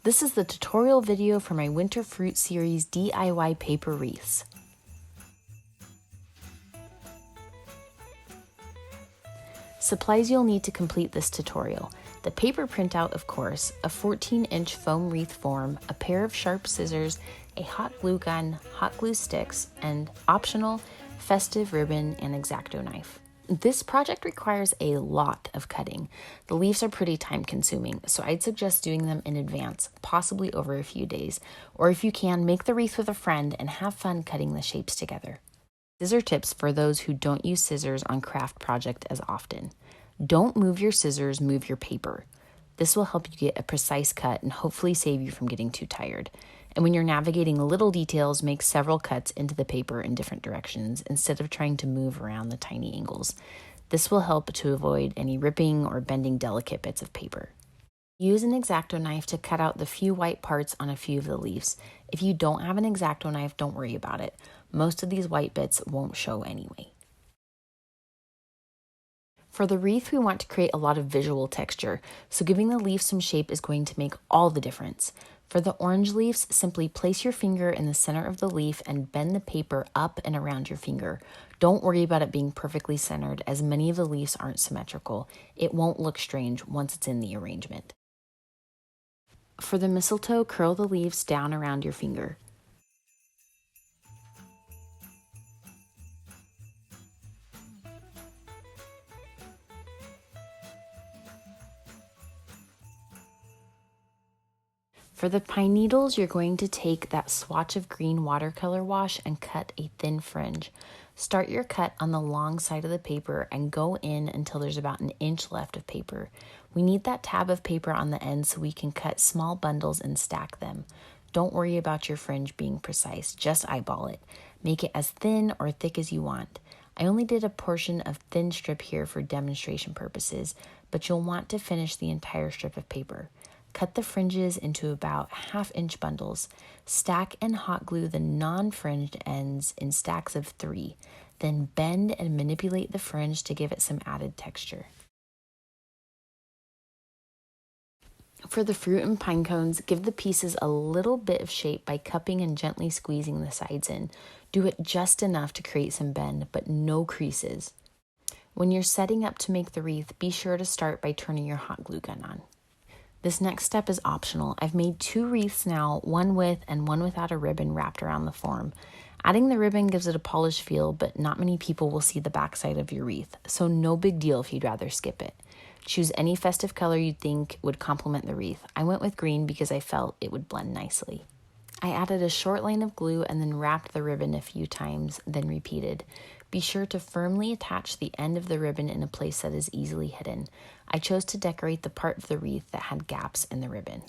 This is the tutorial video for my Winter Fruit Series DIY paper wreaths. Supplies you'll need to complete this tutorial: the paper printout, of course, a 14-inch foam wreath form, a pair of sharp scissors, a hot glue gun, hot glue sticks, and optional festive ribbon and X-Acto knife. This project requires a lot of cutting. The leaves are pretty time-consuming, so I'd suggest doing them in advance, possibly over a few days, or if you can, make the wreath with a friend and have fun cutting the shapes together. Scissor tips for those who don't use scissors on craft project as often. Don't move your scissors, move your paper. This will help you get a precise cut and hopefully save you from getting too tired. And when you're navigating little details, make several cuts into the paper in different directions instead of trying to move around the tiny angles. This will help to avoid any ripping or bending delicate bits of paper. Use an X-Acto knife to cut out the few white parts on a few of the leaves. If you don't have an X-Acto knife, don't worry about it. Most of these white bits won't show anyway. For the wreath, we want to create a lot of visual texture, so giving the leaf some shape is going to make all the difference. For the orange leaves, simply place your finger in the center of the leaf and bend the paper up and around your finger. Don't worry about it being perfectly centered, as many of the leaves aren't symmetrical. It won't look strange once it's in the arrangement. For the mistletoe, curl the leaves down around your finger. For the pine needles, you're going to take that swatch of green watercolor wash and cut a thin fringe. Start your cut on the long side of the paper and go in until there's about an inch left of paper. We need that tab of paper on the end so we can cut small bundles and stack them. Don't worry about your fringe being precise, just eyeball it. Make it as thin or thick as you want. I only did a portion of thin strip here for demonstration purposes, but you'll want to finish the entire strip of paper. Cut the fringes into about half-inch bundles. Stack and hot glue the non-fringed ends in stacks of 3. Then bend and manipulate the fringe to give it some added texture. For the fruit and pine cones, give the pieces a little bit of shape by cupping and gently squeezing the sides in. Do it just enough to create some bend, but no creases. When you're setting up to make the wreath, be sure to start by turning your hot glue gun on. This next step is optional. I've made 2 wreaths now, one with and one without a ribbon wrapped around the form. Adding the ribbon gives it a polished feel, but not many people will see the backside of your wreath, so no big deal if you'd rather skip it. Choose any festive color you think would complement the wreath. I went with green because I felt it would blend nicely. I added a short line of glue and then wrapped the ribbon a few times, then repeated. Be sure to firmly attach the end of the ribbon in a place that is easily hidden. I chose to decorate the part of the wreath that had gaps in the ribbon.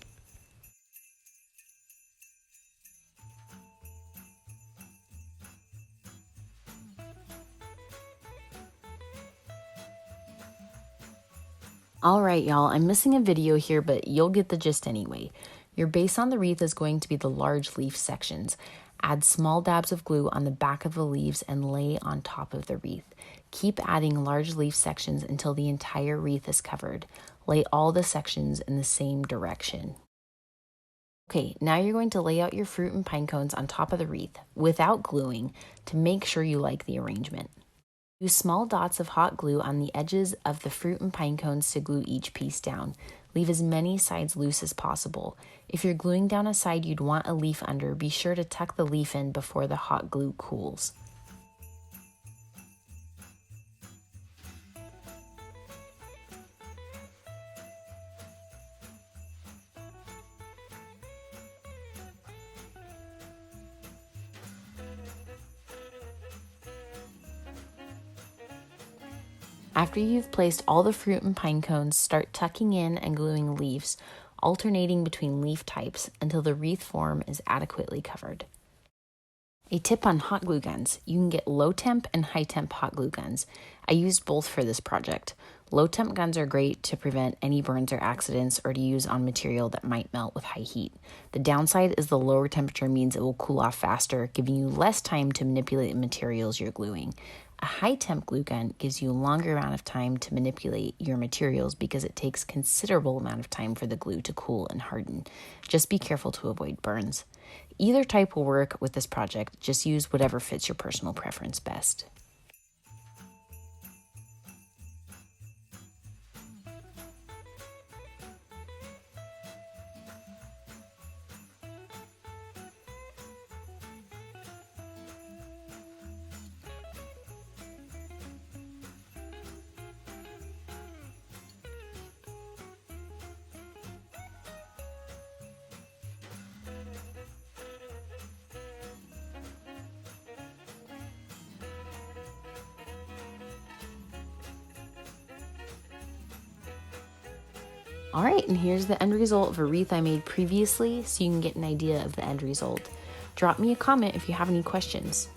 Alright y'all, I'm missing a video here, but you'll get the gist anyway. Your base on the wreath is going to be the large leaf sections. Add small dabs of glue on the back of the leaves and lay on top of the wreath. Keep adding large leaf sections until the entire wreath is covered. Lay all the sections in the same direction. Okay, now you're going to lay out your fruit and pine cones on top of the wreath without gluing to make sure you like the arrangement. Use small dots of hot glue on the edges of the fruit and pine cones to glue each piece down. Leave as many sides loose as possible. If you're gluing down a side you'd want a leaf under, be sure to tuck the leaf in before the hot glue cools. After you've placed all the fruit and pine cones, start tucking in and gluing leaves, alternating between leaf types until the wreath form is adequately covered. A tip on hot glue guns: you can get low temp and high temp hot glue guns. I used both for this project. Low temp guns are great to prevent any burns or accidents, or to use on material that might melt with high heat. The downside is the lower temperature means it will cool off faster, giving you less time to manipulate the materials you're gluing. A high temp glue gun gives you a longer amount of time to manipulate your materials because it takes considerable amount of time for the glue to cool and harden. Just be careful to avoid burns. Either type will work with this project, just use whatever fits your personal preference best. All right, and here's the end result of a wreath I made previously so you can get an idea of the end result. Drop me a comment if you have any questions.